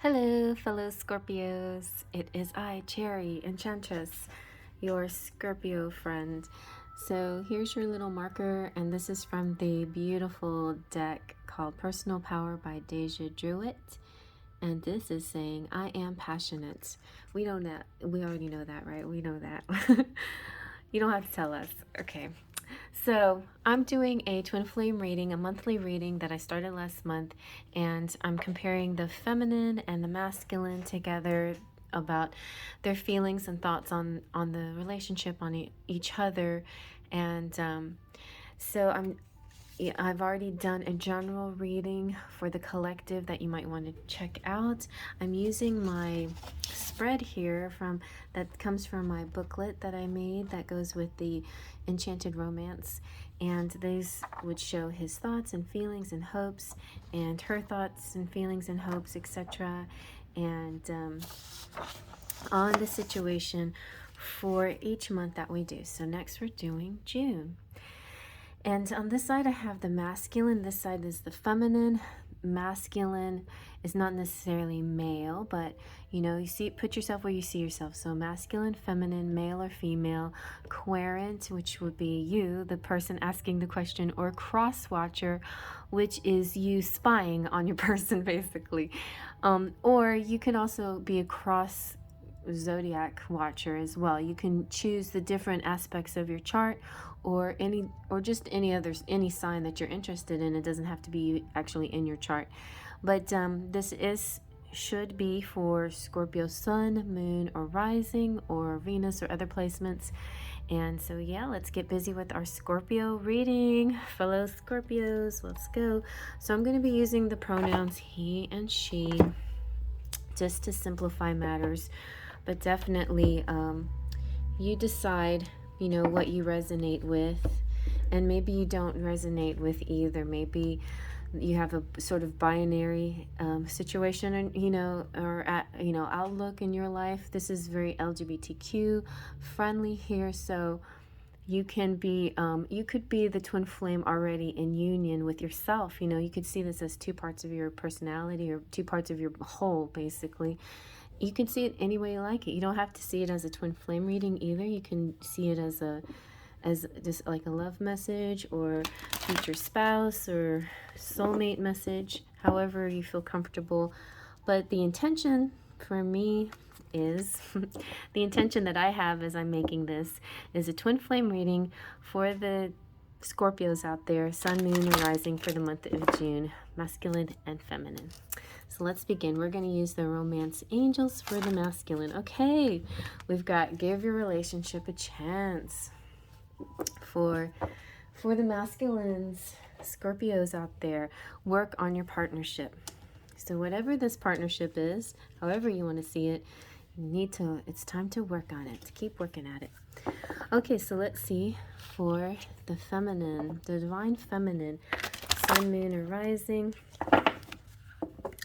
Hello, fellow Scorpios. It is I, Cherry, Enchantress, your Scorpio friend. So here's your little marker, and this is from the beautiful deck called Personal Power by Deja Druitt. And this is saying, I am passionate. We already know that, right? We know that. You don't have to tell us. Okay. So I'm doing a twin flame reading, a monthly reading that I started last month, and I'm comparing the feminine and the masculine together about their feelings and thoughts on the relationship, on each other. And so I've already done a general reading for the collective that you might want to check out. I'm using my spread here that comes from my booklet that I made that goes with the Enchanted Romance, and these would show his thoughts and feelings and hopes, and her thoughts and feelings and hopes, etc., and on the situation for each month that we do. So next we're doing June. And on this side I have the masculine, this side is the feminine. Masculine is not necessarily male, but put yourself where you see yourself. So masculine, feminine, male or female, querent, which would be you, the person asking the question, or cross watcher, which is you spying on your person basically. Or you can also be a cross zodiac watcher as well. You can choose the different aspects of your chart, or just any sign that you're interested in. It doesn't have to be actually in your chart, but this should be for Scorpio sun, moon, or rising, or Venus, or other placements. And so yeah, let's get busy with our Scorpio reading. Fellow Scorpios, let's go. So I'm going to be using the pronouns he and she just to simplify matters, but definitely you decide what you resonate with, and maybe you don't resonate with either. Maybe you have a sort of binary situation, or outlook in your life. This is very LGBTQ friendly here, so you could be the twin flame already in union with yourself. You could see this as two parts of your personality, or two parts of your whole, basically. You can see it any way you like it. You don't have to see it as a twin flame reading either. You can see it as just like a love message, or future spouse, or soulmate message, however you feel comfortable. But the intention for me is the intention that I have as I'm making this is a twin flame reading for the Scorpios out there, sun, moon, and rising, for the month of June, masculine and feminine. So let's begin. We're going to use the romance angels for the masculine. Okay, we've got give your relationship a chance. For the masculines, Scorpios out there, work on your partnership. So whatever this partnership is, however you want to see it, it's time to work on it, to keep working at it. Okay, so let's see for the feminine, the divine feminine, sun, moon, or rising.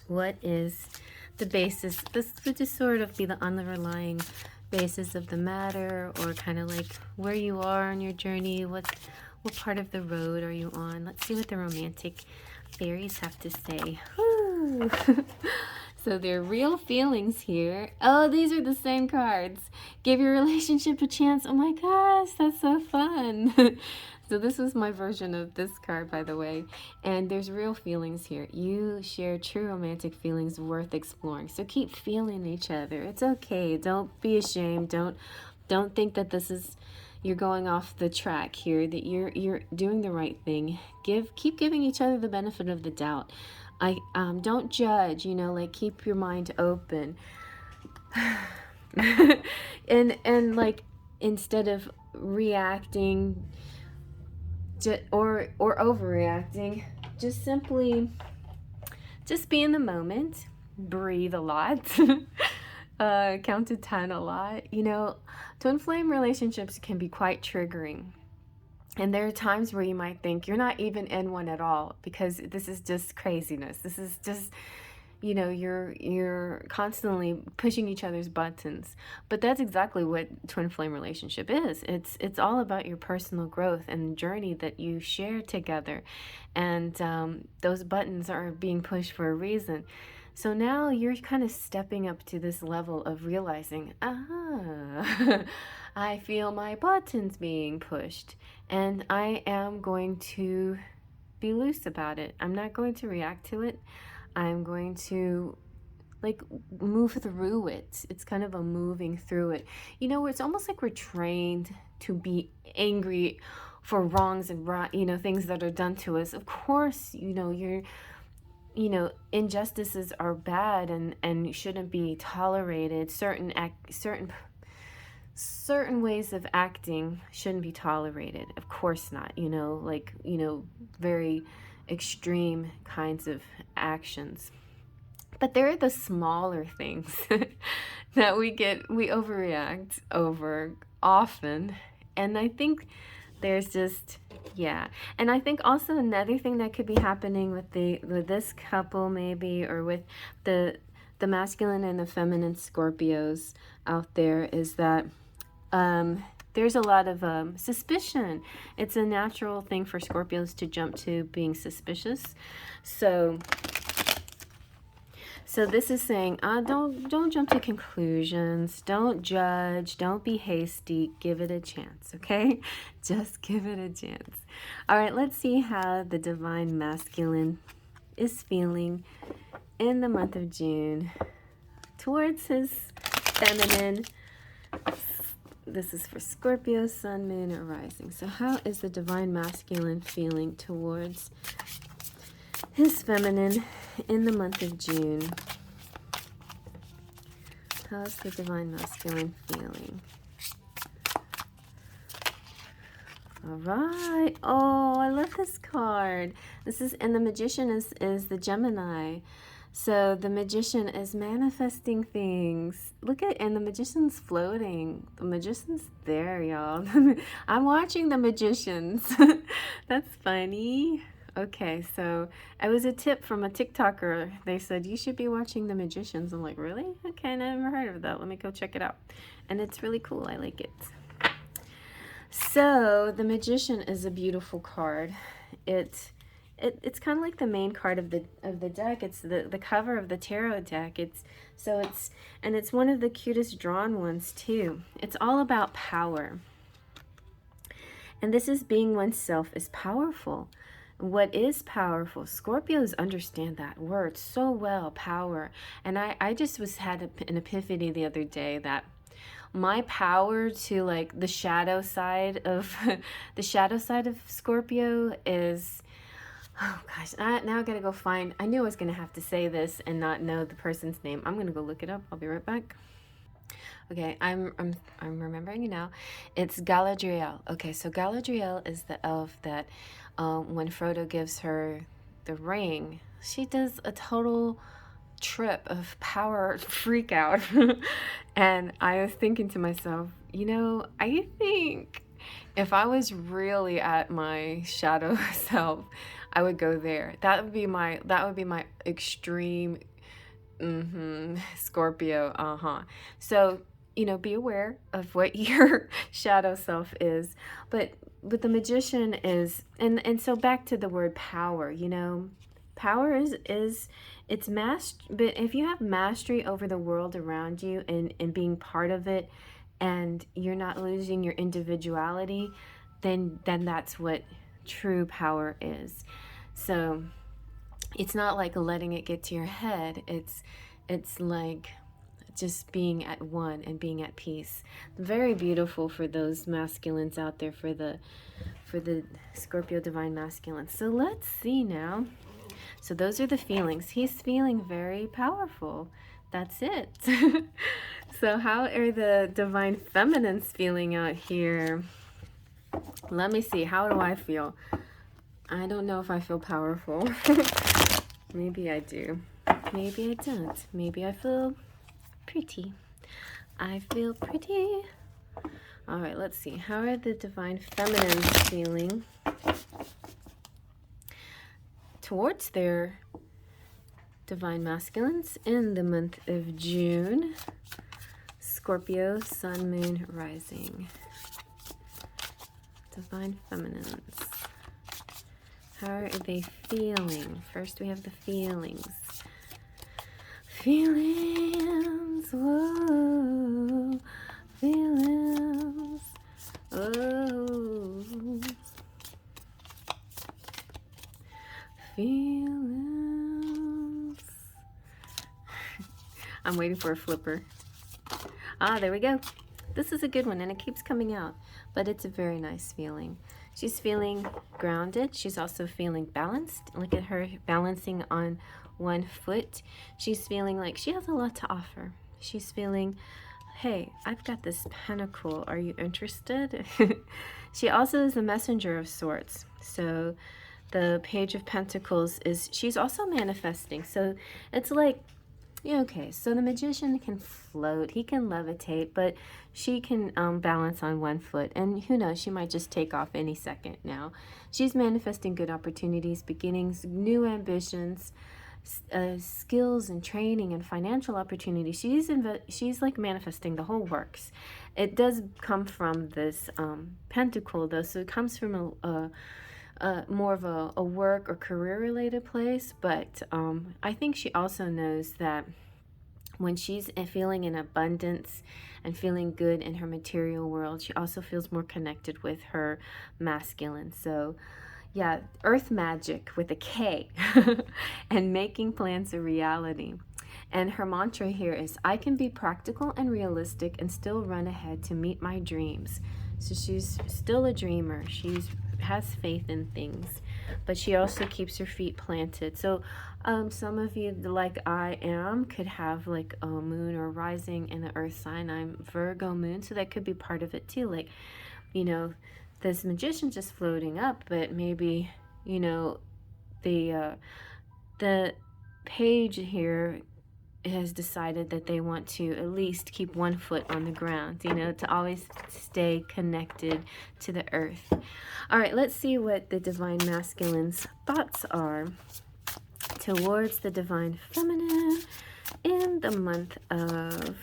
What is the basis? This would just sort of be the underlying basis of the matter, or kind of like where you are on your journey. What part of the road are you on? Let's see what the romantic fairies have to say. Woo. So their real feelings here. Oh, these are the same cards. Give your relationship a chance. Oh my gosh, that's so fun. So this was my version of this card, by the way. And there's real feelings here. You share true romantic feelings worth exploring. So keep feeling each other. It's okay. Don't be ashamed. Don't think that you're going off the track here, that you're doing the right thing. Keep giving each other the benefit of the doubt. Don't judge, keep your mind open. and like, instead of reacting or overreacting, just simply be in the moment, breathe a lot, count to 10 a lot. Twin flame relationships can be quite triggering. And there are times where you might think you're not even in one at all, because this is just craziness. This is just, you're constantly pushing each other's buttons. But that's exactly what twin flame relationship is. It's all about your personal growth and journey that you share together. And those buttons are being pushed for a reason. So now you're kind of stepping up to this level of realizing, ah, I feel my buttons being pushed, and I am going to be loose about it. I'm not going to react to it. I'm going to like move through it. It's kind of a moving through it. You know, it's almost like we're trained to be angry for wrongs and things that are done to us. Of course, injustices are bad and shouldn't be tolerated. Certain ways of acting shouldn't be tolerated. Of course not. Very extreme kinds of actions. But there are the smaller things that we overreact over often. And I think there's just, yeah. And I think also another thing that could be happening with this couple maybe, or with the masculine and the feminine Scorpios out there, is that there's a lot of suspicion. It's a natural thing for Scorpios to jump to being suspicious. So this is saying, don't jump to conclusions, don't judge, don't be hasty, give it a chance, okay? Just give it a chance. All right, let's see how the divine masculine is feeling in the month of June towards his feminine. This is for Scorpio, Sun, Moon, or Rising. So how is the divine masculine feeling towards his feminine in the month of June? How's the divine masculine feeling? All right. Oh, I love this card. And the Magician is the Gemini. So the Magician is manifesting things. Look at, and the Magician's floating. The Magician's there, y'all. I'm watching the Magicians. That's funny. Okay, so it was a tip from a TikToker. They said, you should be watching The Magicians. I'm like, really? Okay, I never heard of that. Let me go check it out. And it's really cool. I like it. So The Magician is a beautiful card. It's kind of like the main card of the deck. It's the cover of the tarot deck. It's one of the cutest drawn ones too. It's all about power. And this is being oneself is powerful. What is powerful? Scorpios understand that word so well, power. And I just had an epiphany the other day that my power to like the shadow side of Scorpio is, oh gosh, now I gotta go find, I knew I was gonna have to say this and not know the person's name. I'm gonna go look it up. I'll be right back. Okay, I'm remembering it now. It's Galadriel. Okay, so Galadriel is the elf that when Frodo gives her the ring, she does a total trip of power freak out. And I was thinking to myself, I think if I was really at my shadow self, I would go there. That would be my extreme Scorpio. So be aware of what your shadow self is. But the Magician is, and so back to the word power, power is it's but if you have mastery over the world around you and being part of it, and you're not losing your individuality, then that's what true power is. So it's not like letting it get to your head. It's like just being at one and being at peace. Very beautiful for those masculines out there, for the Scorpio divine masculine. So let's see now. So those are the feelings. He's feeling very powerful. That's it. So how are the divine feminines feeling out here? Let me see. How do I feel? I don't know if I feel powerful. Maybe I do. Maybe I don't. Maybe I feel pretty. I feel pretty. All right, let's see. How are the divine feminines feeling towards their divine masculines in the month of June? Scorpio, Sun, Moon, Rising. Divine feminines. How are they feeling? First we have the feelings. Feelings, whoa, feelings, oh, feelings. I'm waiting for a flipper. Ah, there we go. This is a good one, and it keeps coming out, but it's a very nice feeling. She's feeling grounded. She's also feeling balanced. Look at her balancing on one foot. She's feeling like she has a lot to offer. She's feeling, hey, I've got this pentacle. Are you interested? She also is a messenger of sorts. So the Page of Pentacles is, she's also manifesting. So it's like, yeah, okay, so the magician can float, he can levitate, but she can balance on one foot, and who knows, she might just take off any second now. She's manifesting good opportunities, beginnings, new ambitions, skills and training and financial opportunities. She's like manifesting the whole works. It does come from this pentacle though, so it comes from more of a work or career related place, but I think she also knows that when she's feeling in abundance and feeling good in her material world, she also feels more connected with her masculine. So yeah, earth magic with a K and making plans a reality. And her mantra here is, I can be practical and realistic and still run ahead to meet my dreams. So she's still a dreamer. She has faith in things, but she also keeps her feet planted. So some of you, like I am, could have like a moon or rising in the earth sign. I'm Virgo moon, so that could be part of it too. Like, you know, this magician just floating up, but maybe, you know, the page here has decided that they want to at least keep one foot on the ground, you know, to always stay connected to the earth. All right, let's see what the Divine Masculine's thoughts are towards the Divine Feminine in the month of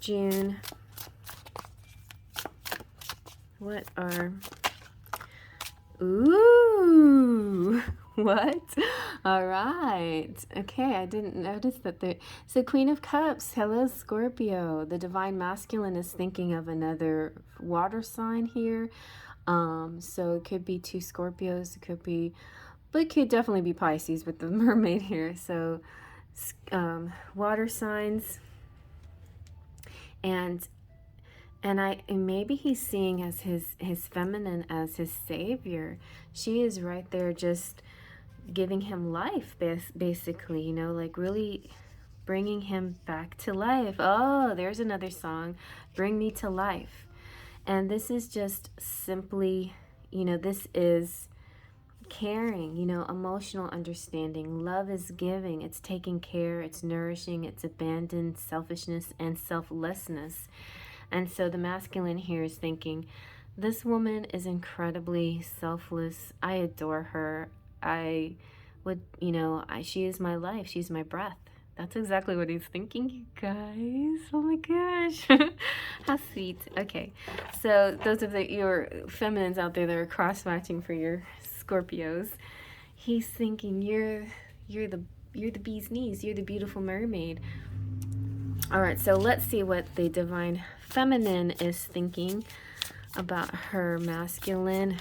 June. What are... Ooh! What? All right. Okay, I didn't notice that there... So Queen of Cups, hello Scorpio. The Divine Masculine is thinking of another water sign here. So it could be two Scorpios, it could be... But it could definitely be Pisces with the mermaid here. So water signs. And maybe he's seeing as his feminine as his savior. She is right there just giving him life, basically, you know, like really bringing him back to life. Oh, there's another song, Bring Me to Life. And this is just simply, you know, this is caring, you know, emotional understanding. Love is giving, it's taking care, it's nourishing, it's abandoned selfishness and selflessness. And so the masculine here is thinking, this woman is incredibly selfless. I adore her. I would, you know, she is my life. She's my breath. That's exactly what he's thinking, you guys. Oh my gosh. How sweet. Okay. So those of your feminines out there that are cross-matching for your Scorpios, he's thinking you're the bee's knees. You're the beautiful mermaid. All right, so let's see what the Divine Feminine is thinking about her masculine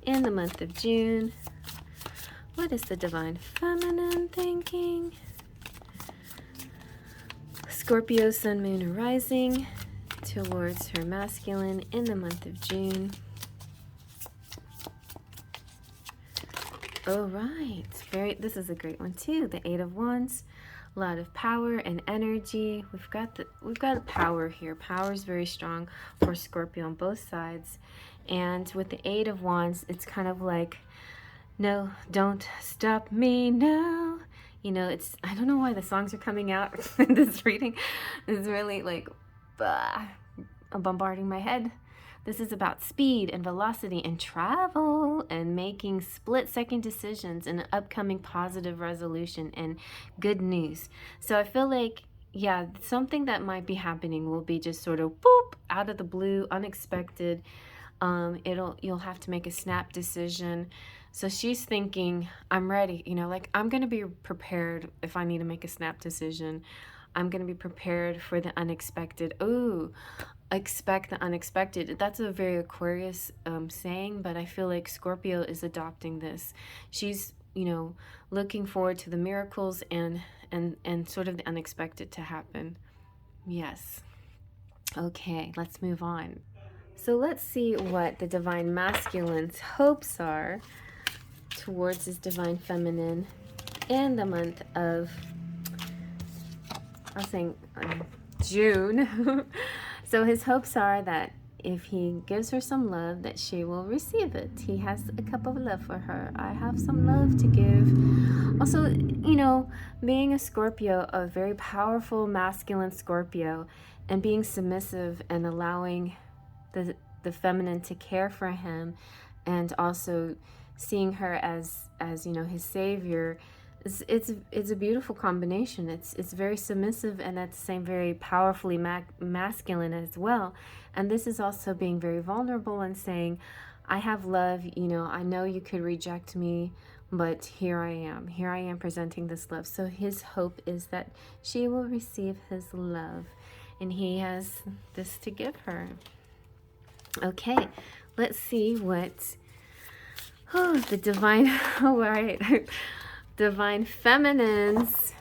in the month of June. What is the Divine Feminine thinking? Scorpio, Sun, Moon, or Rising towards her masculine in the month of June. All right, this is a great one too. The Eight of Wands. A lot of power and energy. We've got power here. Power is very strong for Scorpio on both sides. And with the Eight of Wands, it's kind of like, no, don't stop me now. You know, it's, I don't know why the songs are coming out in this reading. It's really like, bombarding my head. This is about speed and velocity and travel and making split-second decisions and an upcoming positive resolution and good news. So I feel like, yeah, something that might be happening will be just sort of boop, out of the blue, unexpected. You'll have to make a snap decision. So she's thinking, I'm ready, you know, like I'm going to be prepared if I need to make a snap decision. I'm going to be prepared for the unexpected. Ooh, expect the unexpected. That's a very Aquarius saying, but I feel like Scorpio is adopting this. She's, you know, looking forward to the miracles and sort of the unexpected to happen. Yes. Okay, let's move on. So let's see what the divine masculine's hopes are towards his divine feminine in the month of, I was saying June. So his hopes are that if he gives her some love, that she will receive it. He has a cup of love for her. I have some love to give. Also, you know, being a Scorpio, a very powerful masculine Scorpio, and being submissive and allowing the feminine to care for him, and also seeing her as you know, his savior, it's a beautiful combination. It's very submissive and at the same very powerfully masculine as well. And this is also being very vulnerable and saying, I have love, you know, I know you could reject me, but here I am. Here I am presenting this love. So his hope is that she will receive his love, and he has this to give her. Okay, let's see what the divine, all right, divine feminines,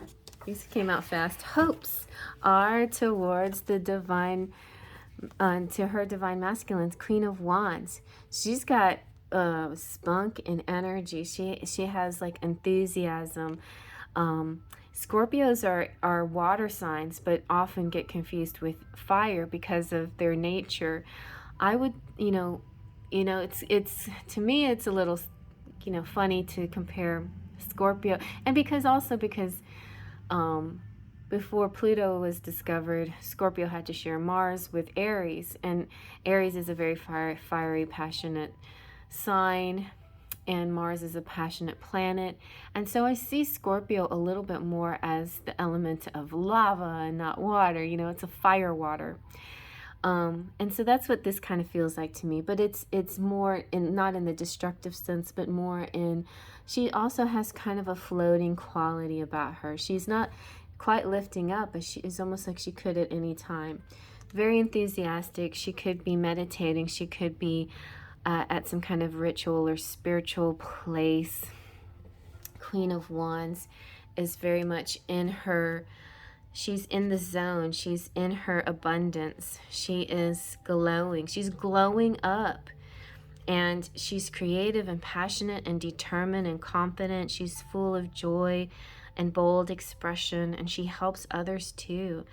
these came out fast, hopes are towards the divine, to her divine masculines, Queen of Wands. She's got spunk and energy. She has like enthusiasm. Scorpios are water signs, but often get confused with fire because of their nature. I would, you know, it's to me it's a little, you know, funny to compare Scorpio, and because before Pluto was discovered, Scorpio had to share Mars with Aries, and Aries is a very fiery, passionate sign, and Mars is a passionate planet. And so I see Scorpio a little bit more as the element of lava and not water. You know, it's a fire water. And so that's what this kind of feels like to me, but it's more in, not in the destructive sense, but more in, she also has kind of a floating quality about her. She's not quite lifting up, but she is almost like she could at any time. Very enthusiastic. She could be meditating. She could be at some kind of ritual or spiritual place. Queen of Wands is very much in her, she's in the zone. She's in her abundance. She is glowing. She's glowing up. And she's creative and passionate and determined and confident. She's full of joy and bold expression. And she helps others too.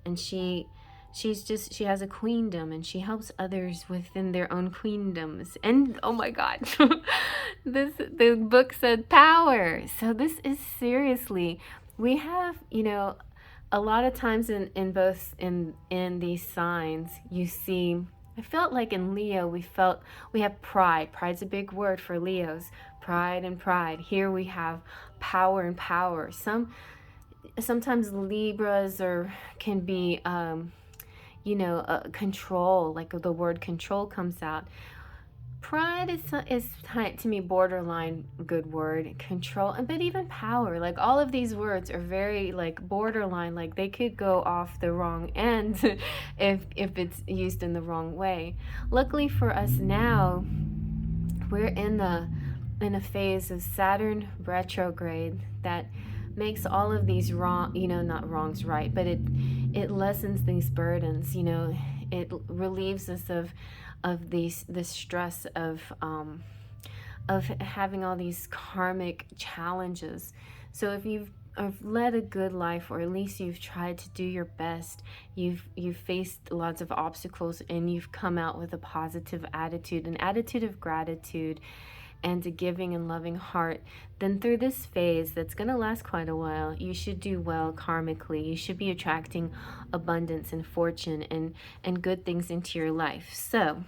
And she has a queendom, and she helps others within their own queendoms. And oh my God, the book said power. So this is seriously, we have, you know, a lot of times in both in these signs, you see, I felt like in Leo, we have pride. Pride's a big word for Leos. Pride and pride. Here we have power and power. Sometimes Libras can be, you know, control. Like the word control comes out. Pride is to me borderline good word. Control, but even power. Like all of these words are very like borderline. Like they could go off the wrong end if it's used in the wrong way. Luckily for us now, we're in a phase of Saturn retrograde that makes all of these wrong, you know, not wrongs right, but it lessens these burdens. You know, it relieves us of the stress of having all these karmic challenges. So if you've led a good life, or at least you've tried to do your best, you've faced lots of obstacles, and you've come out with a positive attitude, an attitude of gratitude, and a giving and loving heart, then through this phase that's going to last quite a while, you should do well karmically. You should be attracting abundance and fortune and good things into your life. So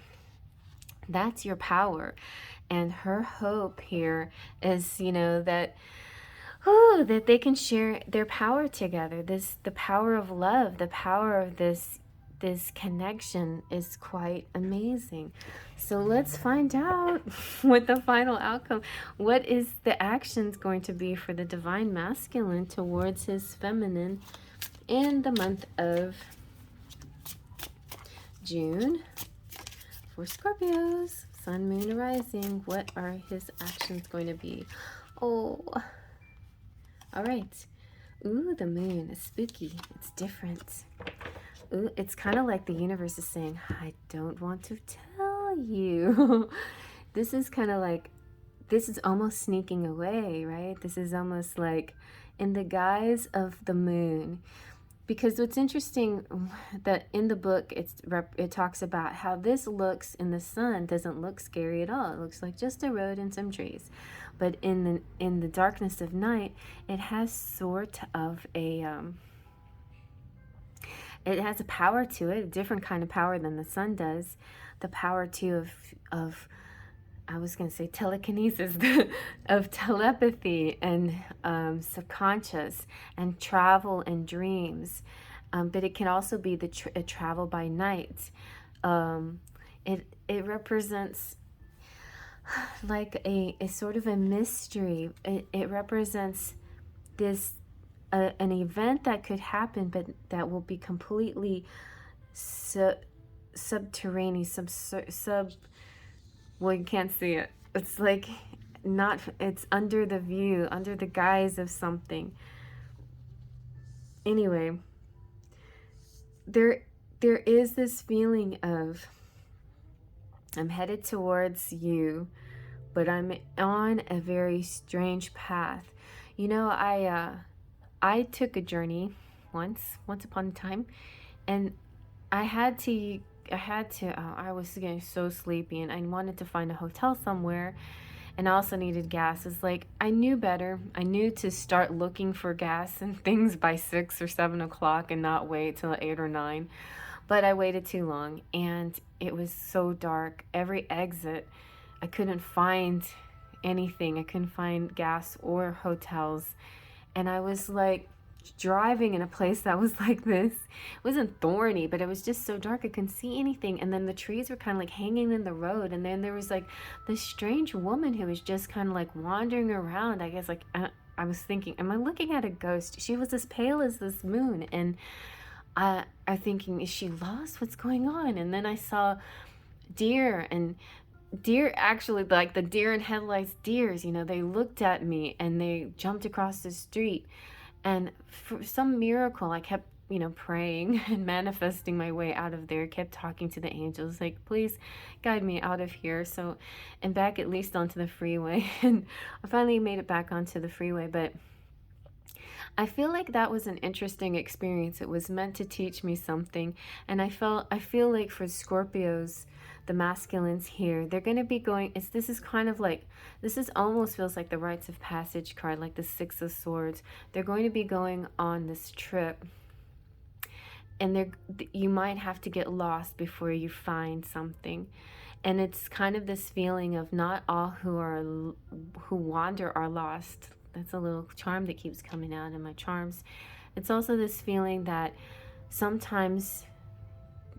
that's your power. And her hope here is, you know, that they can share their power together. The power of love, the power of this this connection is quite amazing. So let's find out what the final outcome, what is the actions going to be for the divine masculine towards his feminine in the month of June for Scorpios, sun, moon, rising. What are his actions going to be? Oh, all right. Ooh, the moon is spooky. It's different. Ooh, it's kind of like the universe is saying, I don't want to tell you. This is kind of like, this is almost sneaking away, right? This is almost like in the guise of the moon. Because what's interesting, that in the book, it talks about how this looks in the sun doesn't look scary at all. It looks like just a road and some trees. But in the darkness of night, it has sort of a it has a power to it, a different kind of power than the sun does. The power too of I was going to say telekinesis, of telepathy and subconscious and travel and dreams. But it can also be the travel by night. It represents like a sort of a mystery. It represents this an event that could happen, but that will be completely subterraneous, well, you can't see it. It's like not, it's under the view, under the guise of something. Anyway, there is this feeling of, I'm headed towards you, but I'm on a very strange path. You know, I took a journey once upon a time, and I was getting so sleepy, and I wanted to find a hotel somewhere, and I also needed gas. It's like, I knew better. I knew to start looking for gas and things by 6 or 7 o'clock and not wait till 8 or 9. But I waited too long, and it was so dark. Every exit, I couldn't find anything. I couldn't find gas or hotels. And I was like driving in a place that was like this. It wasn't thorny, but it was just so dark I couldn't see anything. And then the trees were kind of like hanging in the road. And then there was like this strange woman who was just kind of like wandering around. I guess like I was thinking, am I looking at a ghost? She was as pale as this moon. And I thinking, is she lost? What's going on? And then I saw deer, and deer, actually like the deer in headlights deers, you know, they looked at me and they jumped across the street. And for some miracle, I kept, you know, praying and manifesting my way out of there, kept talking to the angels, like, please guide me out of here. So, and back at least onto the freeway. And I finally made it back onto the freeway. But I feel like that was an interesting experience. It was meant to teach me something. And I feel like for Scorpios, the masculines here, they're going to be going, this is kind of like, this is almost feels like the rites of passage card, like the 6 of Swords. They're going to be going on this trip, and you might have to get lost before you find something. And it's kind of this feeling of not all who wander are lost. That's a little charm that keeps coming out in my charms. It's also this feeling that sometimes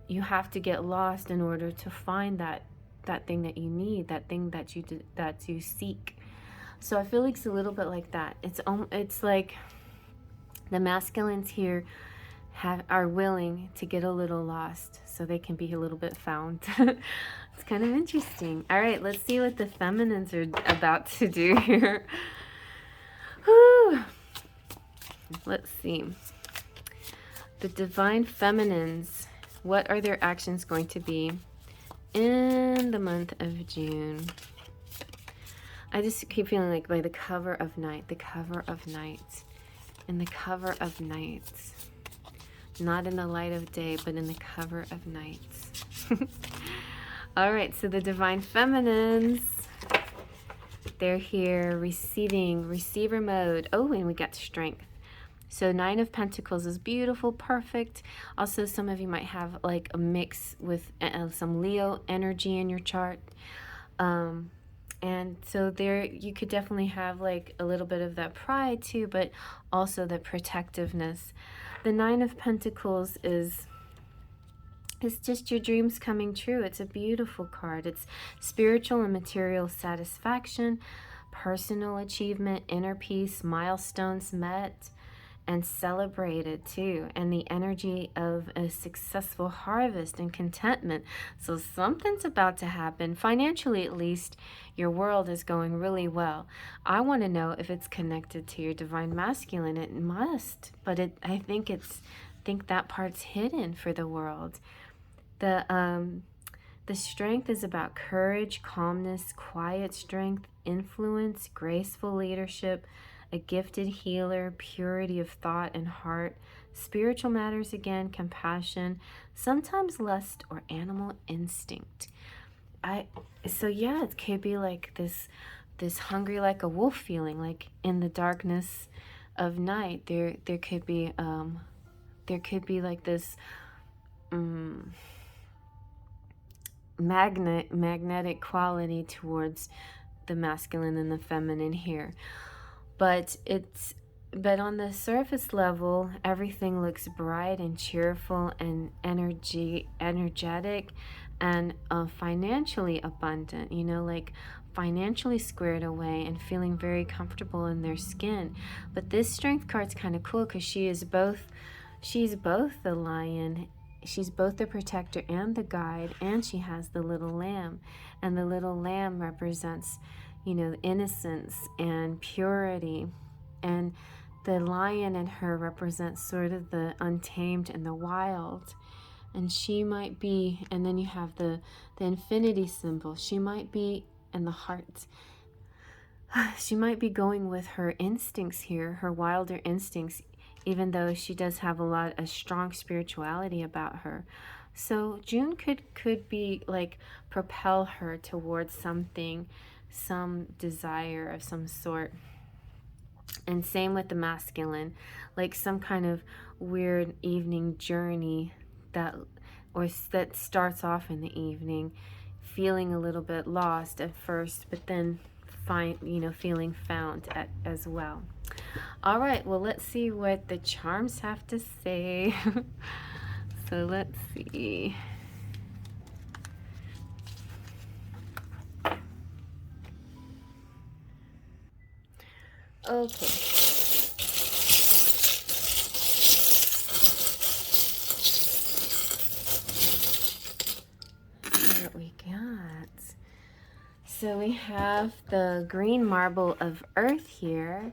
you have to get lost in order to find that thing that you need, that thing that you seek. So I feel like it's a little bit like that. It's like the masculines here are willing to get a little lost so they can be a little bit found. It's kind of interesting. All right, let's see what the feminines are about to do here. Whew. Let's see. The divine feminines, what are their actions going to be in the month of June? I just keep feeling like by the cover of night, the cover of night, in the cover of night. Not in the light of day, but in the cover of night. All right, so the divine feminines, they're here receiving, receiver mode. Oh, and we got strength. So 9 of Pentacles is beautiful, perfect. Also, some of you might have like a mix with some Leo energy in your chart. And so there, you could definitely have like a little bit of that pride too, but also the protectiveness. The 9 of Pentacles is It's just your dreams coming true. It's a beautiful card. It's spiritual and material satisfaction, personal achievement, inner peace, milestones met and celebrated too, and the energy of a successful harvest and contentment. So something's about to happen. Financially, at least, your world is going really well. I want to know if it's connected to your divine masculine. It must, but I think that part's hidden for the world. The strength is about courage, calmness, quiet strength, influence, graceful leadership, a gifted healer, purity of thought and heart, spiritual matters again, compassion, sometimes lust or animal instinct. So yeah, it could be like this hungry like a wolf feeling, like in the darkness of night. There could be like this magnetic quality towards the masculine and the feminine here. But on the surface level, everything looks bright and cheerful and energetic and financially abundant, you know, like financially squared away and feeling very comfortable in their skin. But this strength card's kind of cool because she's both the lion, she's both the protector and the guide, and she has the little lamb. And the little lamb represents, you know, innocence and purity. And the lion in her represents sort of the untamed and the wild. And she might be, and then you have the infinity symbol. She might be in the heart. She might be going with her instincts here, her wilder instincts, even though she does have a strong spirituality about her. So June could be like propel her towards something, some desire of some sort. And same with the masculine, like some kind of weird evening journey that starts off in the evening, feeling a little bit lost at first, but then feeling found as well. All right, well, let's see what the charms have to say. So let's see. Okay. See what we got. So we have the green marble of earth here,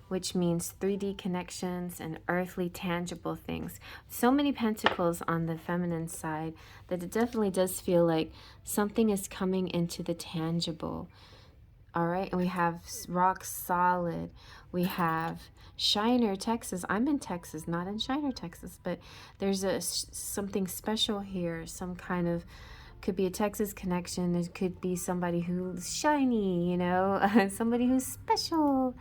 which means 3D connections and earthly tangible things. So many pentacles on the feminine side that it definitely does feel like something is coming into the tangible. All right, and we have rock solid. We have Shiner, Texas. I'm in Texas, not in Shiner, Texas, but there's something special here. Some kind of, could be a Texas connection. It could be somebody who's shiny, you know, somebody who's special.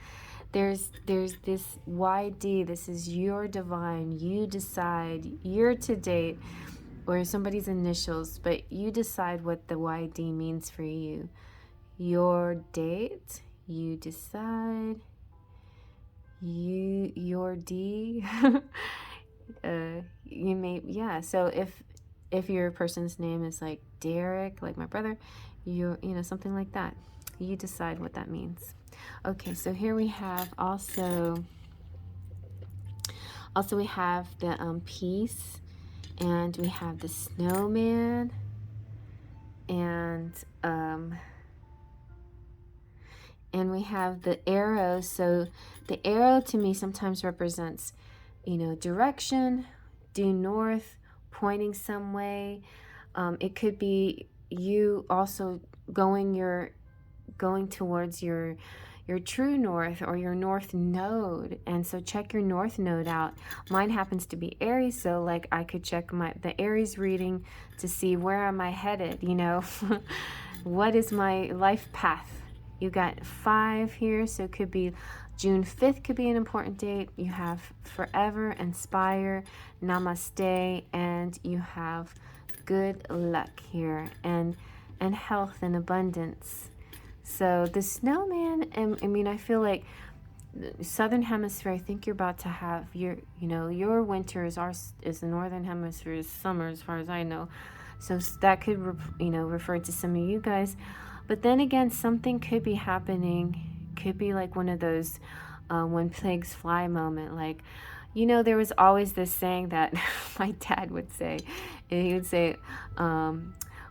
There's this YD. This is your divine. You decide. You're to date, or somebody's initials, but you decide what the YD means for you. Your date, you decide. Your D. You may, yeah. So if your person's name is like Derek, like my brother, you know, something like that. You decide what that means. Okay, so here we have also we have the peace, and we have the snowman, and we have the arrow. So the arrow to me sometimes represents, you know, direction, due north, pointing some way. It could be you also going towards your true north or your north node. And so check your north node out. Mine happens to be Aries, so like I could check the Aries reading to see where am I headed, you know. What is my life path? You got 5 here, so it could be June 5th could be an important date. You have forever, inspire, namaste, and you have good luck here, and health and abundance. So the snowman, I mean, I feel like Southern Hemisphere, I think you're about to have your, your winter is the Northern Hemisphere's summer, as far as I know. So that could, refer to some of you guys. But then again, something could be happening. Could be like one of those when pigs fly moment. Like, there was always this saying that my dad would say. And he would say,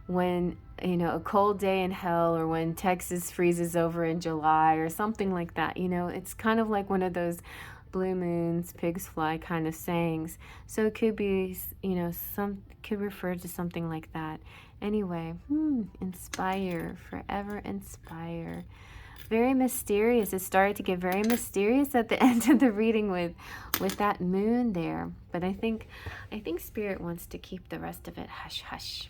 when, a cold day in hell, or when Texas freezes over in July, or something like that. It's kind of like one of those blue moons, pigs fly kind of sayings. So it could be, could refer to something like that. Anyway, inspire, forever inspire. Very mysterious. It started to get very mysterious at the end of the reading with that moon there. But I think Spirit wants to keep the rest of it hush hush.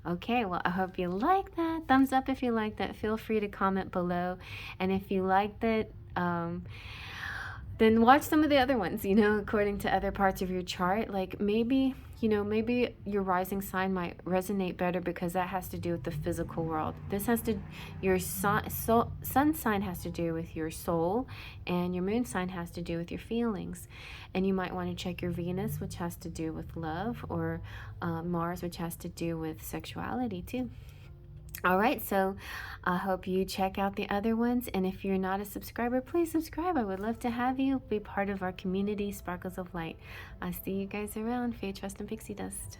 Okay, well, I hope you like that. Thumbs up if you like that. Feel free to comment below. And if you liked it, then watch some of the other ones, according to other parts of your chart. Like maybe your rising sign might resonate better because that has to do with the physical world. This has to, your sun sign has to do with your soul, and your moon sign has to do with your feelings. And you might want to check your Venus, which has to do with love, or Mars, which has to do with sexuality too. All right, so I hope you check out the other ones. And if you're not a subscriber, please subscribe. I would love to have you be part of our community, Sparkles of Light. I'll see you guys around. Faith, Trust, and Pixie Dust.